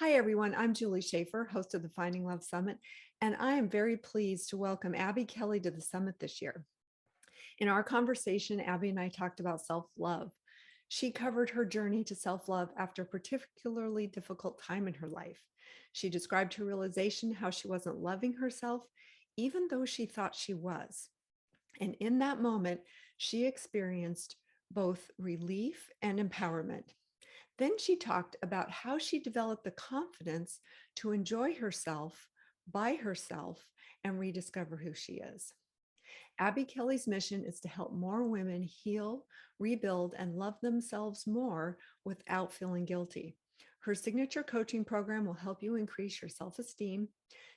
Hi, everyone. I'm Julie Schaefer, host of the Finding Love Summit, and I am very pleased to welcome Abby Kelly to the summit this year. In our conversation, Abby and I talked about self-love. She covered her journey to self-love after a particularly difficult time in her life. She described her realization how she wasn't loving herself, even though she thought she was. And in that moment, she experienced both relief and empowerment. Then she talked about how she developed the confidence to enjoy herself by herself and rediscover who she is. Abby Kelly's mission is to help more women heal, rebuild, and love themselves more without feeling guilty. Her signature coaching program will help you increase your self esteem,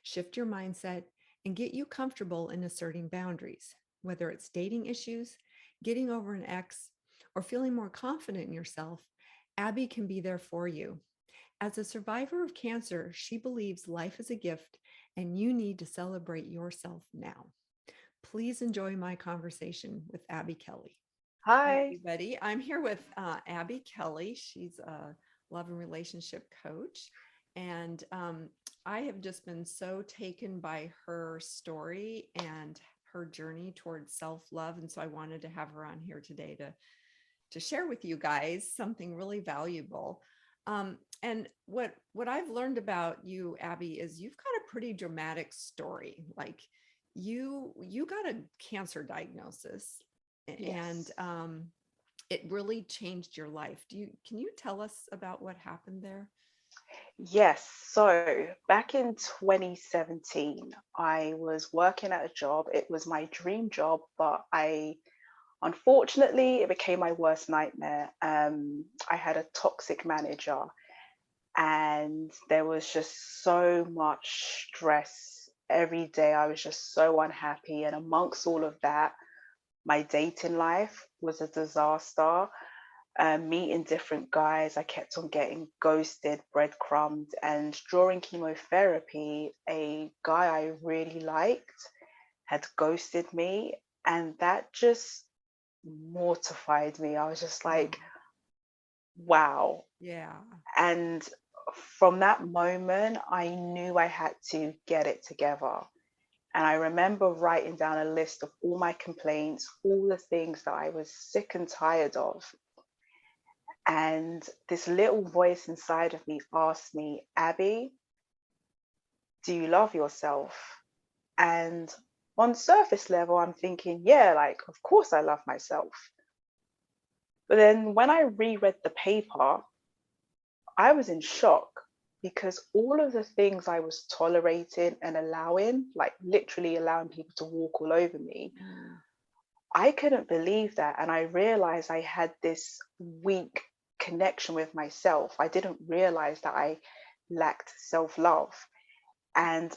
shift your mindset, and get you comfortable in asserting boundaries. Whether it's dating issues, getting over an ex, or feeling more confident in yourself, Abby can be there for you. As a survivor of cancer, she believes life is a gift and you need to celebrate yourself now. Please enjoy my conversation with Abby Kelly. Hi, Hi. everybody. I'm here with Abby Kelly. She's a love and relationship coach. And I have just been so taken by her story and her journey towards self-love. And so I wanted to have her on here today to share with you guys something really valuable. And what I've learned about you, Abby, is you've got a pretty dramatic story. Like you got a cancer diagnosis, and Yes. it really changed your life. Can you tell us about what happened there? Yes. So back in 2017, I was working at a job. It was my dream job, but unfortunately, it became my worst nightmare. I had a toxic manager, and there was just so much stress every day. I was just so unhappy. And amongst all of that, my dating life was a disaster. Meeting different guys. I kept on getting ghosted, breadcrumbed, and during chemotherapy, a guy I really liked had ghosted me, and that just mortified me. I was just Oh, like, wow. yeah. And from that moment, I knew I had to get it together. And I remember writing down a list of all my complaints, all the things that I was sick and tired of. And this little voice inside of me asked me, Abby, do you love yourself? And on surface level, I'm thinking, yeah, like, of course I love myself. But then when I reread the paper, I was in shock because all of the things I was tolerating and allowing, like literally allowing people to walk all over me, Mm, I couldn't believe that. And I realized I had this weak connection with myself. I didn't realize that I lacked self love. And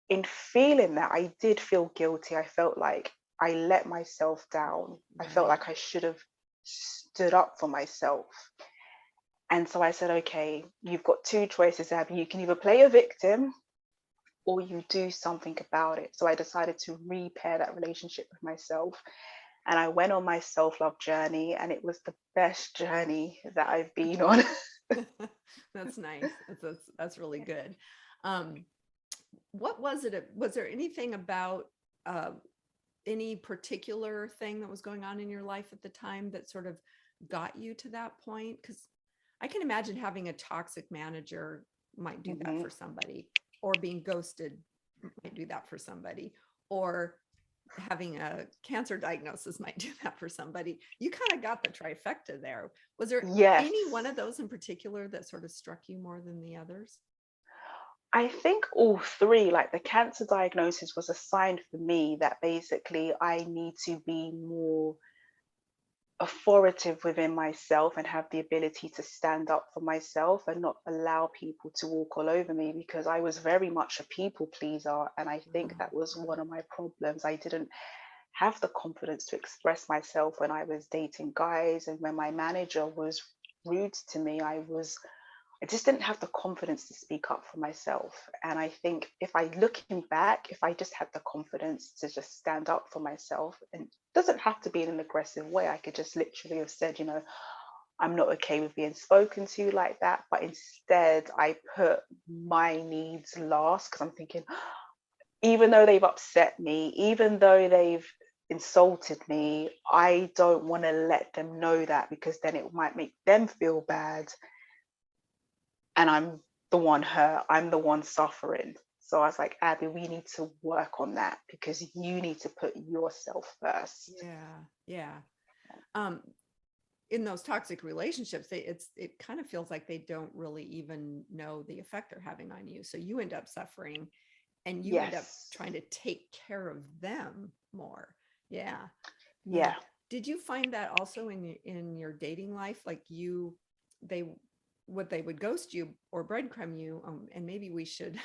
in feeling that, I did feel guilty. I felt like I let myself down. I felt right. like I should have stood up for myself. And so I said, okay, you've got two choices, Abby. You can either play a victim or you do something about it. So I decided to repair that relationship with myself. And I went on my self love journey, and it was the best journey that I've been on. That's nice. That's really good. Um, what was it? Was there anything about uh, any particular thing that was going on in your life at the time that sort of got you to that point? Because I can imagine having a toxic manager might do that Mhm. for somebody, or being ghosted might do that for somebody, or having a cancer diagnosis might do that for somebody. You kind of got the trifecta there. Was there Yes. any one of those in particular that sort of struck you more than the others? I think all three, like the cancer diagnosis, was a sign for me that basically I need to be more authoritative within myself and have the ability to stand up for myself and not allow people to walk all over me, because I was very much a people pleaser. And I think Oh, that was one of my problems. I didn't have the confidence to express myself when I was dating guys. And when my manager was rude to me, I just didn't have the confidence to speak up for myself. And I think if I looking back, if I just had the confidence to just stand up for myself, and it doesn't have to be in an aggressive way, I could just literally have said, I'm not okay with being spoken to like that. But instead, I put my needs last because I'm thinking, even though they've upset me, even though they've insulted me, I don't want to let them know that because then it might make them feel bad. And I'm the one hurt, I'm the one suffering. So I was like, Abby, we need to work on that because you need to put yourself first. Yeah. Yeah. Um, in those toxic relationships, it kind of feels like they don't really even know the effect they're having on you. So you end up suffering and you end up Yes. trying to take care of them more. Yeah. Yeah. Yeah. Did you find that also in your dating life? Like they, what they would ghost you or breadcrumb you. And maybe we should,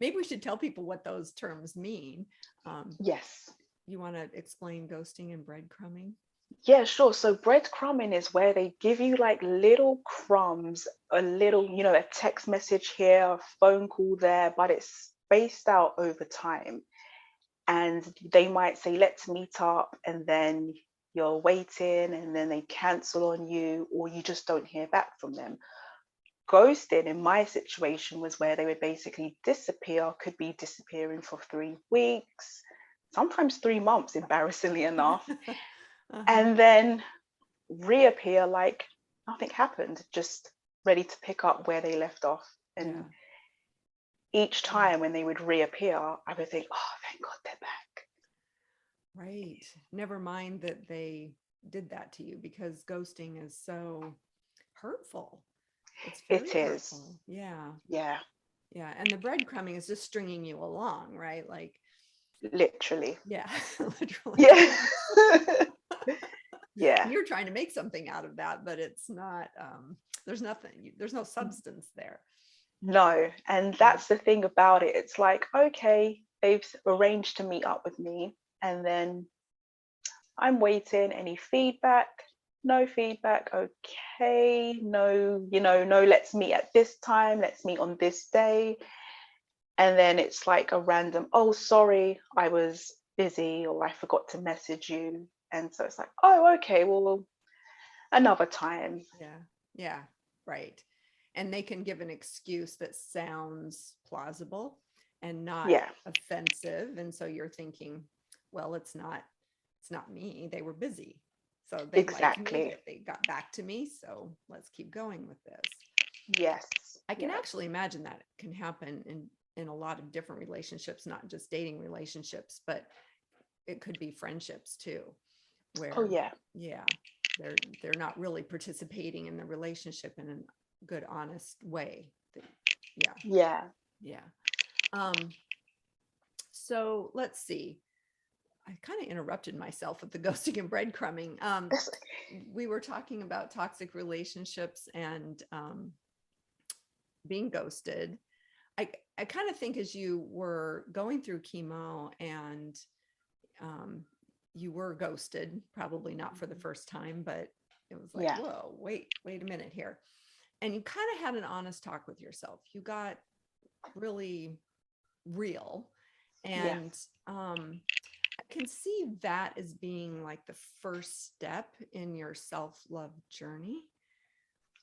maybe we should tell people what those terms mean. Um, Yes. you want to explain ghosting and breadcrumbing? Yeah, sure. So breadcrumbing is where they give you like little crumbs, a little, a text message here, a phone call there, but it's spaced out over time. And they might say, let's meet up, and then you're waiting, and then they cancel on you, or you just don't hear back from them. Ghosting in my situation was where they would basically disappear, could be disappearing for 3 weeks, sometimes 3 months, embarrassingly enough, Uh-huh. and then reappear like nothing happened, just ready to pick up where they left off. And Yeah. each Yeah. time when they would reappear, I would think, oh, thank God they're back. Right. Never mind that they did that to you because ghosting is so hurtful. It's It very is. hurtful. Yeah. Yeah, Yeah. And the breadcrumbing is just stringing you along, right? Like, literally. yeah, literally. Yeah. Yeah. You're trying to make something out of that, but it's not, there's nothing, there's no substance there. No. And Yeah. that's the thing about it. It's like, okay, they've arranged to meet up with me. And then I'm waiting. Any feedback? No feedback. Okay. No, no, let's meet at this time. Let's meet on this day. And then it's like a random, oh, sorry, I was busy or I forgot to message you. And so it's like, oh, okay, well, another time. Yeah. Yeah. Right. And they can give an excuse that sounds plausible and not Yeah, offensive. And so you're thinking, well, it's not me. They were busy. So they like me. exactly. They got back to me. So let's keep going with this. Yes. I can Yeah. actually imagine that can happen in a lot of different relationships, not just dating relationships, but it could be friendships too, Oh, where yeah. yeah, they're not really participating in the relationship in a good, honest way. Yeah, Yeah. yeah. Um, so let's see. I kind of interrupted myself with the ghosting and breadcrumbing. That's, We were talking about toxic relationships and being ghosted. I kind of think as you were going through chemo and um, you were ghosted, probably not for the first time, but it was like, yeah. whoa, wait a minute here. And you kind of had an honest talk with yourself. You got really real. Yeah. And I can see that as being like the first step in your self love journey,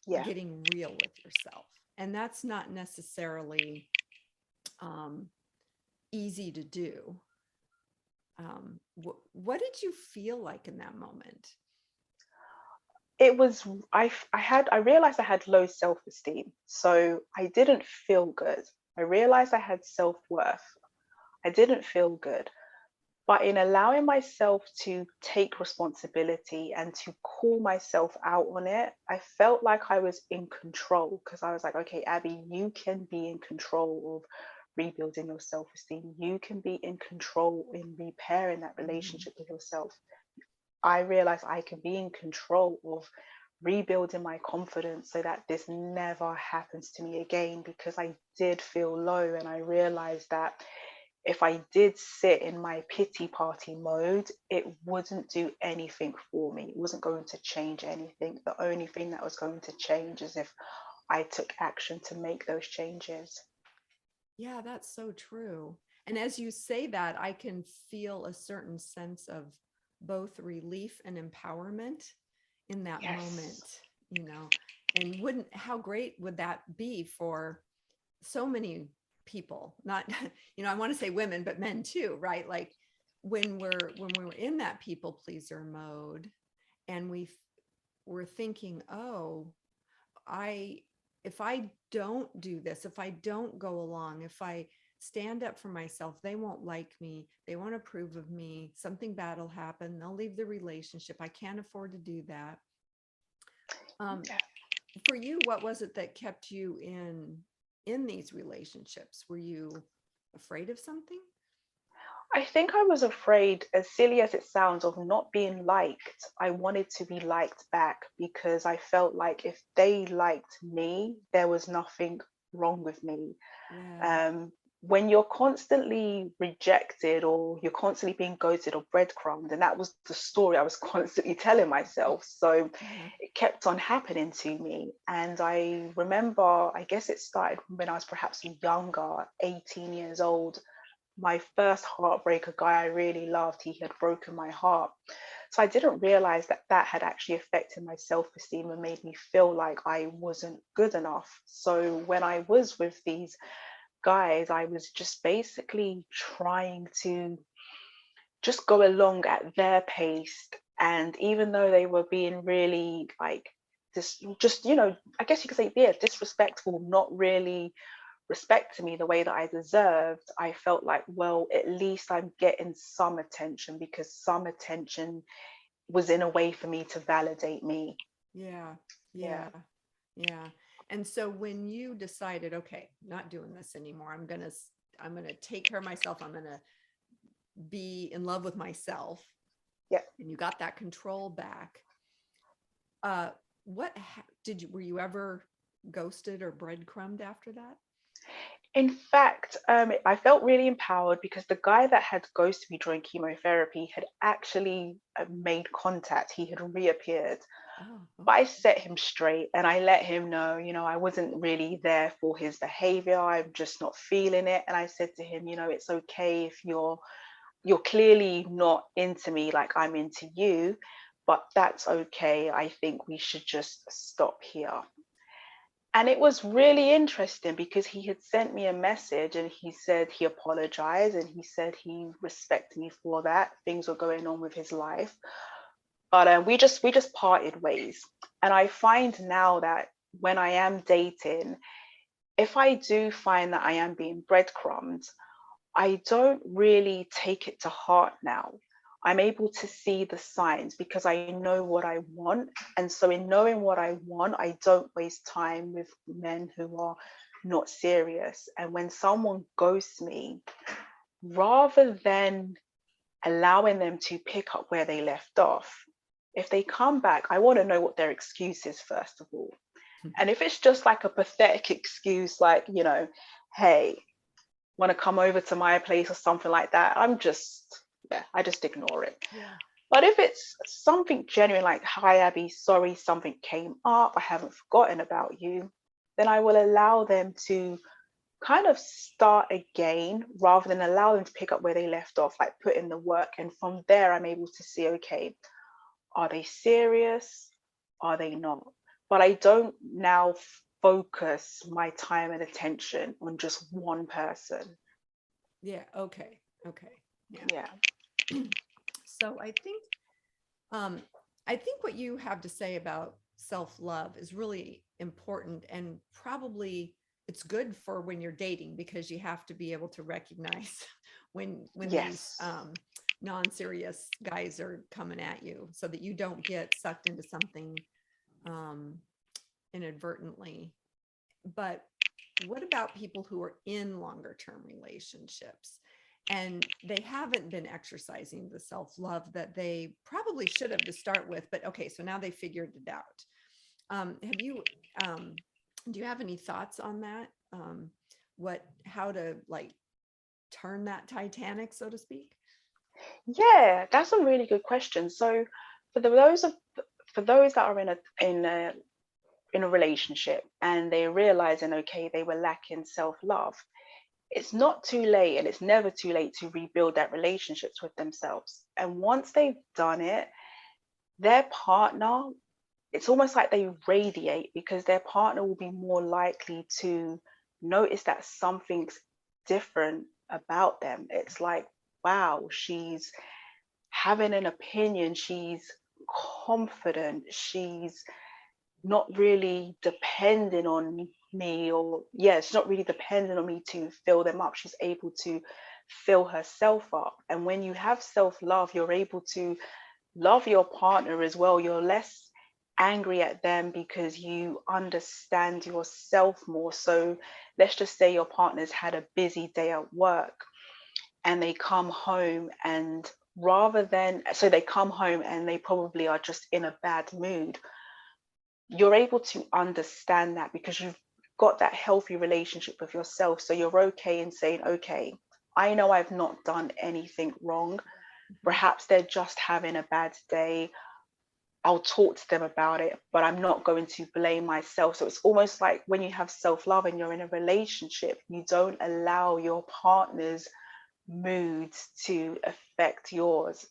Yeah. getting real with yourself. And that's not necessarily um, easy to do. What did you feel like in that moment? It was, I realized I had low self-esteem. So I didn't feel good. I realized I had self-worth. I didn't feel good. But in allowing myself to take responsibility and to call myself out on it, I felt like I was in control because I was like, okay, Abby, you can be in control of rebuilding your self esteem. You can be in control in repairing that Mhm. relationship with yourself. I realized I can be in control of rebuilding my confidence so that this never happens to me again because I did feel low and I realized that if I did sit in my pity party mode, it wouldn't do anything for me. It wasn't going to change anything. The only thing that was going to change is if I took action to make those changes. Yeah, that's so true. And as you say that, I can feel a certain sense of both relief and empowerment in that Yes. moment. and how great would that be for so many people, not, I want to say women, but men too, right? Like when we're in that people pleaser mode and we're thinking, oh, I if I don't do this, if I don't go along, if I stand up for myself, they won't like me, they won't approve of me, something bad will happen, they'll leave the relationship, I can't afford to do that. um, Yeah. for you, what was it that kept you in these relationships? Were you afraid of something? I think I was afraid, as silly as it sounds, of not being liked. I wanted to be liked back because I felt like if they liked me, there was nothing wrong with me. Yeah. Um, when you're constantly rejected or you're constantly being ghosted or breadcrumbed, and that was the story I was constantly telling myself. So Yeah. it kept on happening to me. And I remember, I guess it started when I was perhaps younger, 18 years old. My first heartbreak, a guy I really loved, he had broken my heart. So I didn't realize that that had actually affected my self-esteem and made me feel like I wasn't good enough. So when I was with these guys, I was just basically trying to just go along at their pace. And even though they were being really like this, just, I guess you could say, yeah, disrespectful, not really respecting me the way that I deserved, I felt like, well, at least I'm getting some attention because some attention was in a way for me to validate me. Yeah. Yeah. Yeah. Yeah. And so when you decided, okay, not doing this anymore, I'm going to take care of myself, I'm going to be in love with myself, Yeah. and you got that control back, uh did you were you ever ghosted or breadcrumbed after that? In fact, I felt really empowered because the guy that had ghosted me during chemotherapy had actually made contact. He had reappeared. Oh, But I okay. set him straight and I let him know, I wasn't really there for his behavior. I'm just not feeling it. And I said to him, it's okay if you're clearly not into me like I'm into you, but that's okay. I think we should just stop here. And it was really interesting because he had sent me a message and he said he apologized and he said he respected me for that. Things were going on with his life, but we just parted ways. And I find now that when I am dating, if I do find that I am being breadcrumbed, I don't really take it to heart now. I'm able to see the signs because I know what I want. And so, in knowing what I want, I don't waste time with men who are not serious. And when someone ghosts me, rather than allowing them to pick up where they left off, if they come back, I want to know what their excuse is, first of all. And if it's just like a pathetic excuse, like, hey, want to come over to my place or something like that, I just ignore it. Yeah. But if it's something genuine, like, hi, Abby, sorry, something came up, I haven't forgotten about you, then I will allow them to kind of start again rather than allow them to pick up where they left off, like put in the work. And from there, I'm able to see, okay, are they serious? Are they not? But I don't now focus my time and attention on just one person. Yeah. Okay. Okay. Yeah. Yeah. So um I think what you have to say about self-love is really important, and probably it's good for when you're dating, because you have to be able to recognize when these Yes. non-serious guys are coming at you, so that you don't get sucked into something um inadvertently. But what about people who are in longer term relationships and they haven't been exercising the self love that they probably should have to start with? But okay, so now they figured it out. Have you, do you have any thoughts on that? How to like turn that Titanic, so to speak? Yeah, that's a really good question. So for the, those of for those that are in a relationship and they're realizing, okay, they were lacking self-love, it's not too late and it's never too late to rebuild that relationships with themselves. And once they've done it, their partner it's almost like they radiate, because their partner will be more likely to notice that something's different about them. It's like, wow, she's having an opinion, she's confident, she's not really depending on me, or yeah, she's not really dependent on me to fill them up. She's able to fill herself up. And when you have self-love, you're able to love your partner as well. You're less angry at them because you understand yourself more. So let's just say your partner's had a busy day at work, and they come home, and they come home and they probably are just in a bad mood. You're able to understand that because you've got that healthy relationship with yourself. So you're okay in saying, okay, I know I've not done anything wrong. Perhaps they're just having a bad day. I'll talk to them about it, but I'm not going to blame myself. So it's almost like when you have self-love and you're in a relationship, you don't allow your partner's moods to affect yours.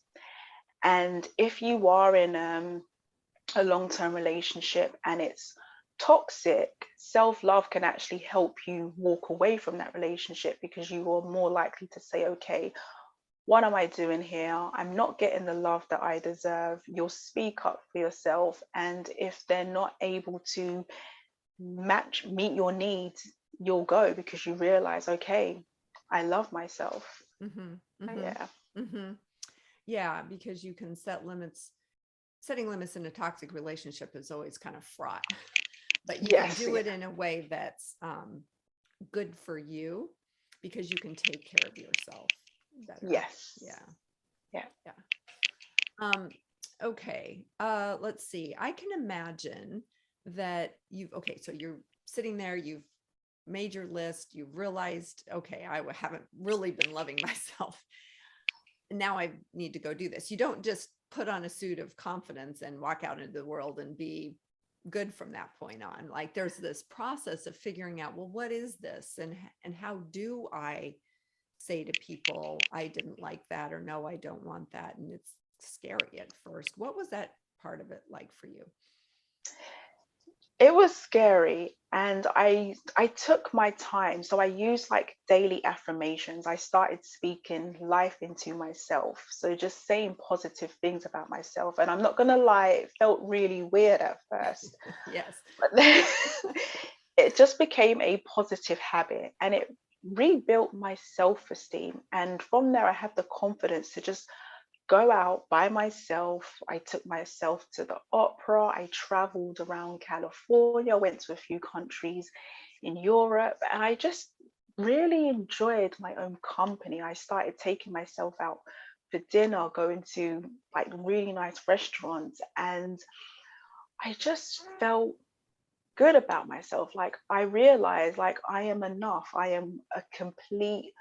And if you are in a long-term relationship and it's toxic, self-love can actually help you walk away from that relationship, because you are more likely to say, okay, what am I doing here? I'm not getting the love that I deserve. You'll speak up for yourself. And if they're not able to meet your needs, you'll go, because you realize, okay, I love myself. Mm-hmm. Mm-hmm. Yeah. Mm-hmm. Yeah, because you can set limits. Setting limits in a toxic relationship is always kind of fraught, but you can Yes. do Yeah. it in a way that's good for you, because you can take care of yourself better. Yes. Yeah. Yeah. Yeah. Okay. Let's see. I can imagine that okay, so you're sitting there, you've made your list, you've realized, okay, I haven't really been loving myself. Now I need to go do this. You don't just put on a suit of confidence and walk out into the world and be good from that point on. Like, there's this process of figuring out, well, what is this? And how do I say to people, I didn't like that, or no, I don't want that. And it's scary at first. What was that part of it like for you? It was scary, and I took my time. So I used like daily affirmations. I started speaking life into myself. So just saying positive things about myself. And I'm not gonna lie, it felt really weird at first. Yes. But then it just became a positive habit, and it rebuilt my self-esteem. And from there I had the confidence to just go out by myself. I took myself to the opera. I traveled around California, went to a few countries in Europe, and I just really enjoyed my own company. I started taking myself out for dinner, going to like really nice restaurants, and I just felt good about myself. Like, I realized, like, I am enough. I am a complete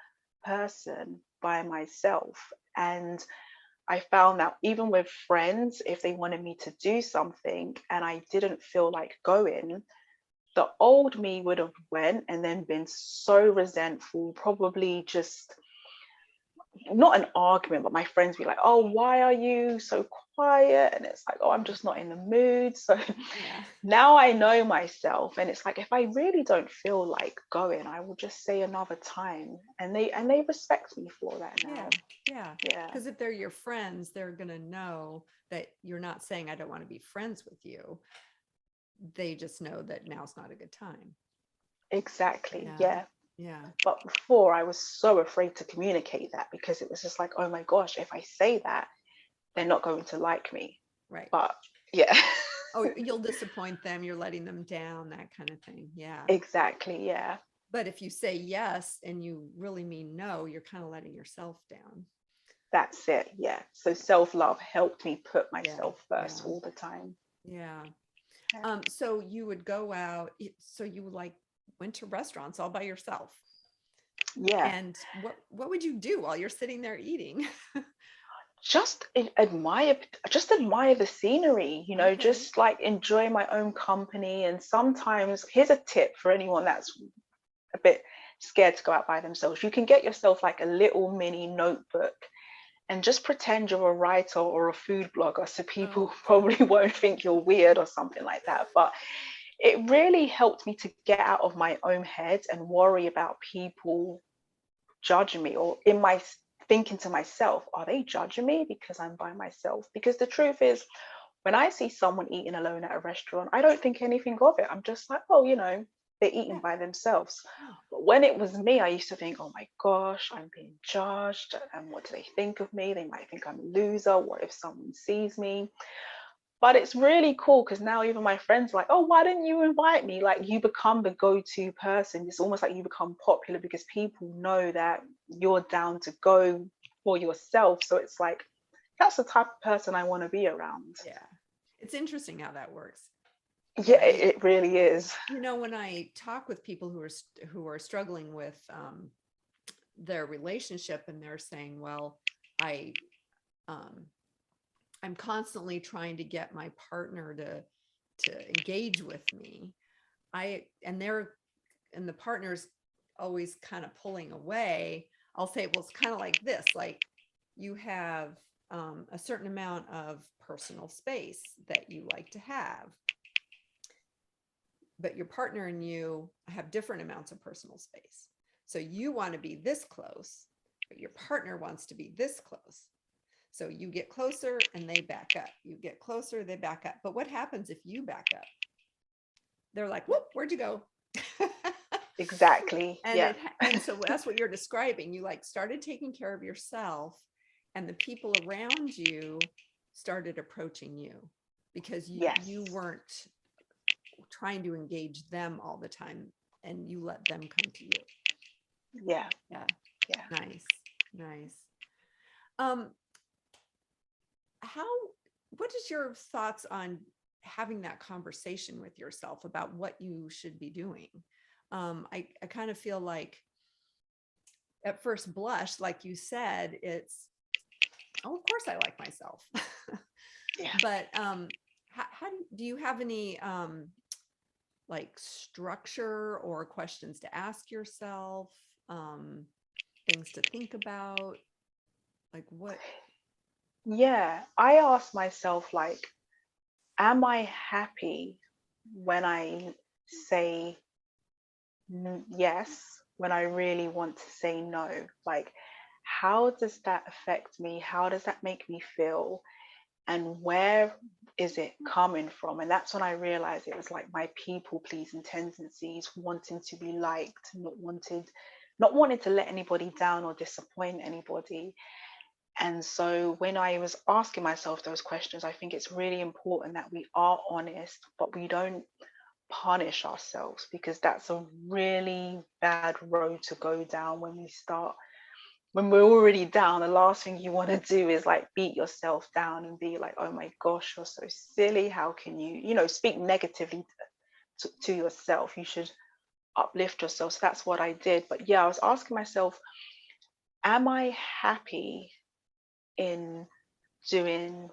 person by myself. And I found that even with friends, if they wanted me to do something and I didn't feel like going, the old me would have went and then been so resentful, probably just not an argument, but my friends be like, oh, why are you so quiet? And it's like, oh, I'm just not in the mood. So Yeah. now I know myself, and it's like, if I really don't feel like going, I will just say another time, and they respect me for that Yeah. now. Yeah. Yeah. Because if they're your friends, they're going to know that you're not saying, I don't want to be friends with you. They just know that now's not a good time. Exactly. Yeah. Yeah. Yeah. But before, I was so afraid to communicate that, because it was just like, oh my gosh, if I say that, they're not going to like me. Right. But yeah. Oh, you'll disappoint them. You're letting them down, that kind of thing. Yeah. Exactly. Yeah. But if you say yes and you really mean no, you're kind of letting yourself down. That's it. Yeah. So self-love helped me put Yeah. myself first Yeah. all the time. Yeah. Yeah. So you would go out, so you like went to restaurants all by yourself. Yeah. And what would you do while you're sitting there eating? Admire the scenery, Okay. just like enjoy my own company. And sometimes, here's a tip for anyone that's a bit scared to go out by themselves: you can get yourself like a little mini notebook, and just pretend you're a writer or a food blogger so people Oh, probably won't think you're weird or something like that. But it really helped me to get out of my own head and worry about people judging me, or in my thinking to myself, are they judging me because I'm by myself? Because the truth is, when I see someone eating alone at a restaurant, I don't think anything of it. I'm just like, oh, they're eating yeah, by themselves. yeah, But when it was me, I used to think, oh my gosh, I'm being judged. And what do they think of me? They might think I'm a loser. What if someone sees me? But it's really cool because now even my friends are like, oh, why didn't you invite me? Like, you become the go-to person. It's almost like you become popular because people know that you're down to go for yourself. So it's like, that's the type of person I want to be around. yeah. It's interesting how that works. Yeah, Yeah, it really is. when I talk with people who are struggling with their relationship, and they're saying, well, I um I'm constantly trying to get my partner to engage with me. I and they're and the partner's always kind of pulling away. I'll say, well, it's kind of like this, like you have a certain amount of personal space that you like to have, but your partner and you have different amounts of personal space. So you want to be this close, but your partner wants to be this close. So you get closer and they back up. You get closer, they back up. But what happens if you back up? They're like, whoop, where'd you go? Exactly. and Yeah. it and so that's what you're describing. You like started taking care of yourself, and the people around you started approaching you because you Yes. weren't trying to engage them all the time, and you let them come to you. Yeah. Yeah. Yeah. Nice. Nice. um how what is your thoughts on having that conversation with yourself about what you should be doing? I kind of feel like at first blush, like you said, it's, oh, of course I like myself. Yeah. But how do you have any like structure or questions to ask yourself, um, things to think about, like what? Yeah. I ask myself, like, am I happy when I say yes, when I really want to say no? Like, how does that affect me? How does that make me feel? And where is it coming from? And that's when I realized it was like my people pleasing tendencies, wanting to be liked, not wanting to let anybody down or disappoint anybody. And so when I was asking myself those questions, I think it's really important that we are honest, but we don't punish ourselves, because that's a really bad road to go down. When we're already down, the last thing you want to do is like beat yourself down and be like, oh my gosh, you're so silly. How can you speak negatively to yourself? You should uplift yourself. So that's what I did. But yeah, I was asking myself, am I happy in doing,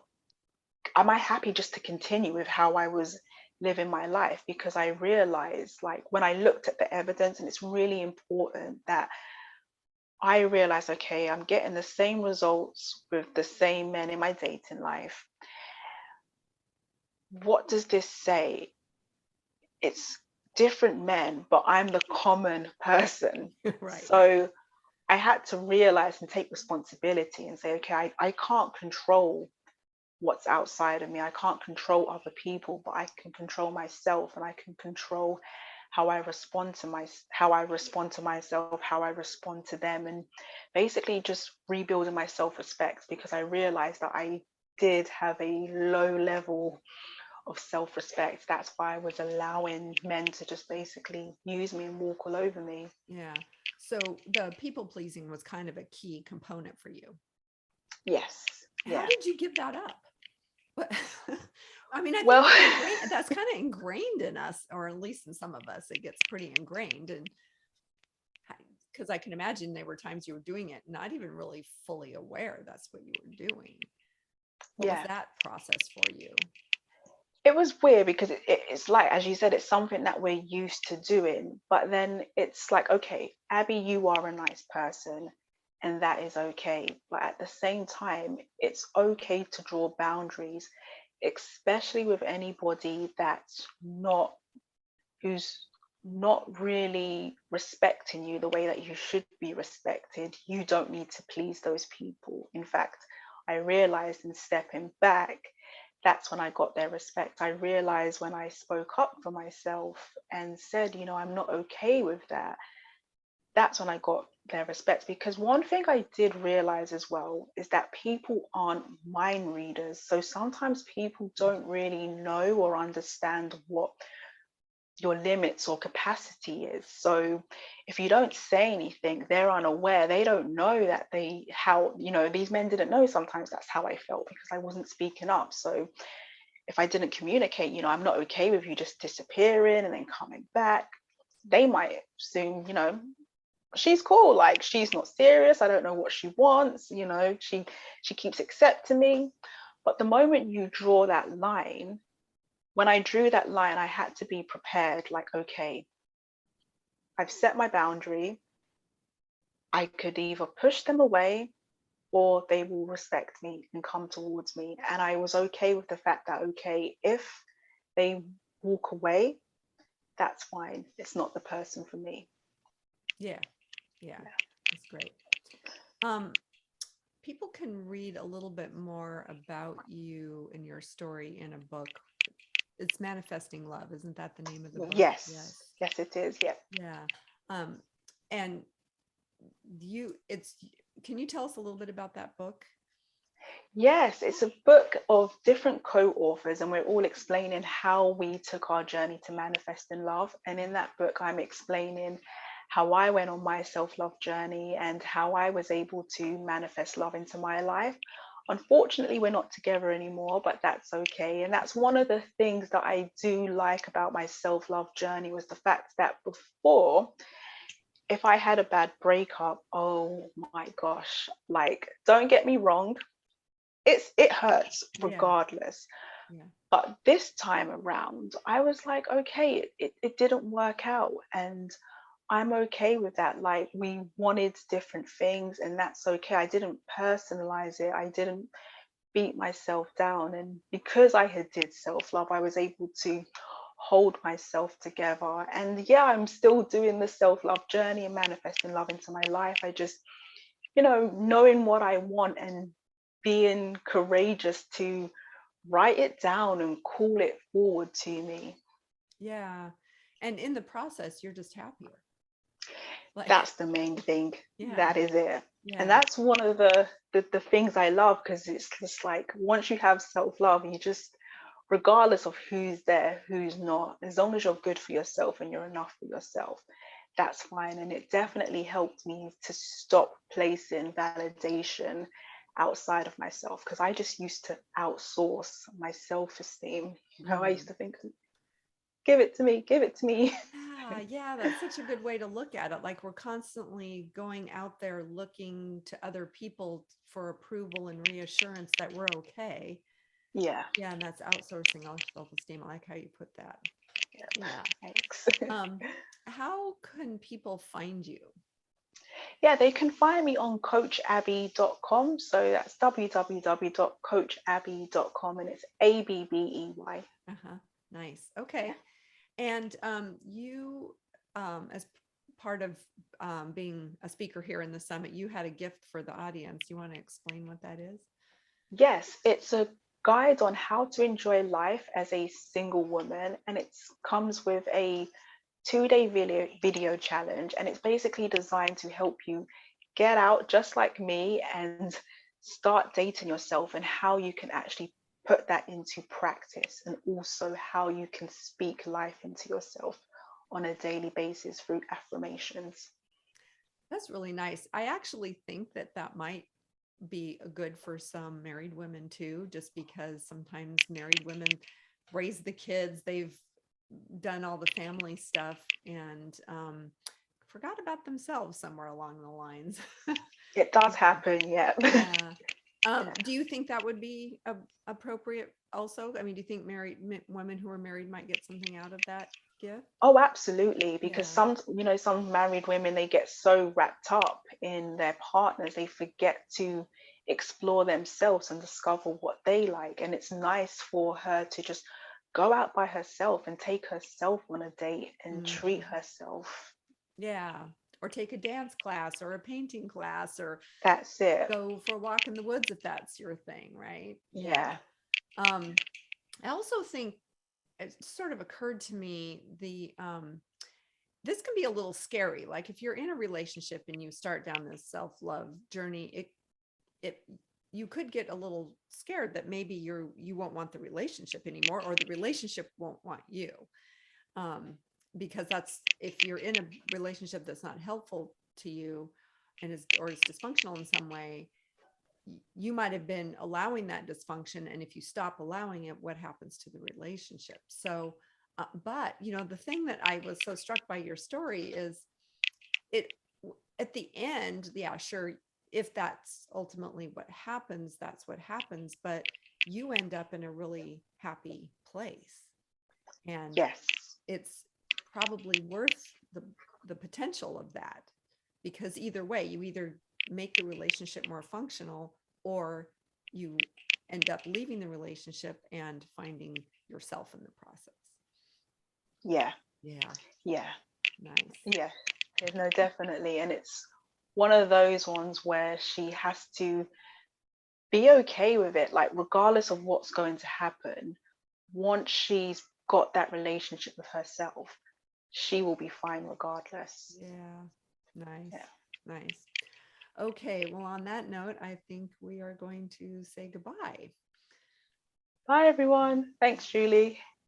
am I happy just to continue with how I was living my life? Because I realized, like, when I looked at the evidence, and it's really important that I realized, okay, I'm getting the same results with the same men in my dating life. What does this say? It's different men, but I'm the common person. Right. So I had to realize and take responsibility and say, okay, I can't control what's outside of me. I can't control other people, but I can control myself, and I can control how I respond to myself, how I respond to them, and basically just rebuilding my self-respect, because I realized that I did have a low level of self-respect. That's why I was allowing men to just basically use me and walk all over me. Yeah. So the people pleasing was kind of a key component for you. Yes. How Yeah. did you give that up? But I mean, I think Well, that's kind of ingrained in us, or at least in some of us, it gets pretty ingrained. And because I can imagine there were times you were doing it, not even really fully aware that's what you were doing. What was yeah. that process for you? It was weird because it's like, as you said, it's something that we're used to doing. But then it's like, okay, Abby, you are a nice person. and that is okay. But at the same time, it's okay to draw boundaries, especially with anybody who's not really respecting you the way that you should be respected. You don't need to please those people. In fact, I realized in stepping back, that's when I got their respect. I realized when I spoke up for myself and said, I'm not okay with that, that's when I got their respect. Because one thing I did realize as well is that people aren't mind readers. So sometimes people don't really know or understand what your limits or capacity is. So if you don't say anything, they're unaware. They don't know that these men didn't know sometimes that's how I felt because I wasn't speaking up. So if I didn't communicate, I'm not okay with you just disappearing and then coming back, they might assume, she's cool, like she's not serious, I don't know what she wants, she keeps accepting me. But the moment you draw that line, when I drew that line, I had to be prepared, like, okay, I've set my boundary. I could either push them away or they will respect me and come towards me. And I was okay with the fact that, okay, if they walk away, that's fine. It's not the person for me. Yeah. That's great. People can read a little bit more about you and your story in a book. It's Manifesting Love. Isn't that the name of the book? Yes. Yes, it is. Yeah. Yeah. And can you tell us a little bit about that book? Yes, it's a book of different co-authors, and we're all explaining how we took our journey to manifest in love. And in that book, I'm explaining how I went on my self-love journey and how I was able to manifest love into my life. Unfortunately, we're not together anymore, but that's okay. And that's one of the things that I do like about my self-love journey was the fact that before, if I had a bad breakup, oh my gosh, like, don't get me wrong, it hurts regardless. Yeah. But this time around, I was like, okay, it didn't work out. And I'm okay with that. Like, we wanted different things, and that's okay. I didn't personalize it. I didn't beat myself down. And because I had did self-love, I was able to hold myself together. And yeah, I'm still doing the self-love journey and manifesting love into my life. I just, knowing what I want and being courageous to write it down and call it forward to me. Yeah. And in the process, you're just happier. Like, That's the main thing. yeah. That is it. Yeah. And that's one of the things I love, because it's just like, once you have self-love, you just, regardless of who's there, who's not, as long as you're good for yourself and you're enough for yourself, that's fine. And it definitely helped me to stop placing validation outside of myself, because I just used to outsource my self-esteem. I used to think, give it to me, give it to me. Yeah, that's such a good way to look at it. Like, we're constantly going out there looking to other people for approval and reassurance that we're okay. Yeah. Yeah, and that's outsourcing our self-esteem. I like how you put that. Yeah. Thanks. How can people find you? Yeah, they can find me on coachabby.com. So that's www.coachabby.com, and it's Abbey. Nice. Okay. And you, as part of being a speaker here in the summit, you had a gift for the audience. You want to explain what that is? Yes, it's a guide on how to enjoy life as a single woman, and it comes with a 2-day video challenge, and it's basically designed to help you get out just like me and start dating yourself, and how you can actually put that into practice, and also how you can speak life into yourself on a daily basis through affirmations. That's really nice. I actually think that that might be good for some married women too, just because sometimes married women raise the kids, they've done all the family stuff, and forgot about themselves somewhere along the lines. It does happen, yeah. Yeah. Do you think that would be appropriate also? I mean, do you think women who are married might get something out of that gift? Oh, absolutely. Because Yeah. some married women, they get so wrapped up in their partners, they forget to explore themselves and discover what they like. And it's nice for her to just go out by herself and take herself on a date and treat Mhm. herself. Yeah. Or take a dance class or a painting class or That's it. go for a walk in the woods if that's your thing, right? Yeah. Yeah. Um, I also think it sort of occurred to me this can be a little scary. Like if you're in a relationship and you start down this self-love journey, it you could get a little scared that maybe you won't want the relationship anymore or the relationship won't want you. Um, because that's if you're in a relationship that's not helpful to you and is dysfunctional in some way, you might have been allowing that dysfunction, and if you stop allowing it, what happens to the relationship? So but the thing that I was so struck by your story is it at the end, yeah, sure, if that's ultimately what happens, that's what happens, but you end up in a really happy place, and Yes. it's probably worth the potential of that, because either way, you either make the relationship more functional or you end up leaving the relationship and finding yourself in the process. Yeah. Yeah, Yeah. nice. Yeah. Yeah, no, definitely. And it's one of those ones where she has to be okay with it, like regardless of what's going to happen. Once she's got that relationship with herself, she will be fine regardless. Yeah, nice, Yeah. nice. Okay, well, on that note, I think we are going to say goodbye. Bye, everyone. Thanks, Julie.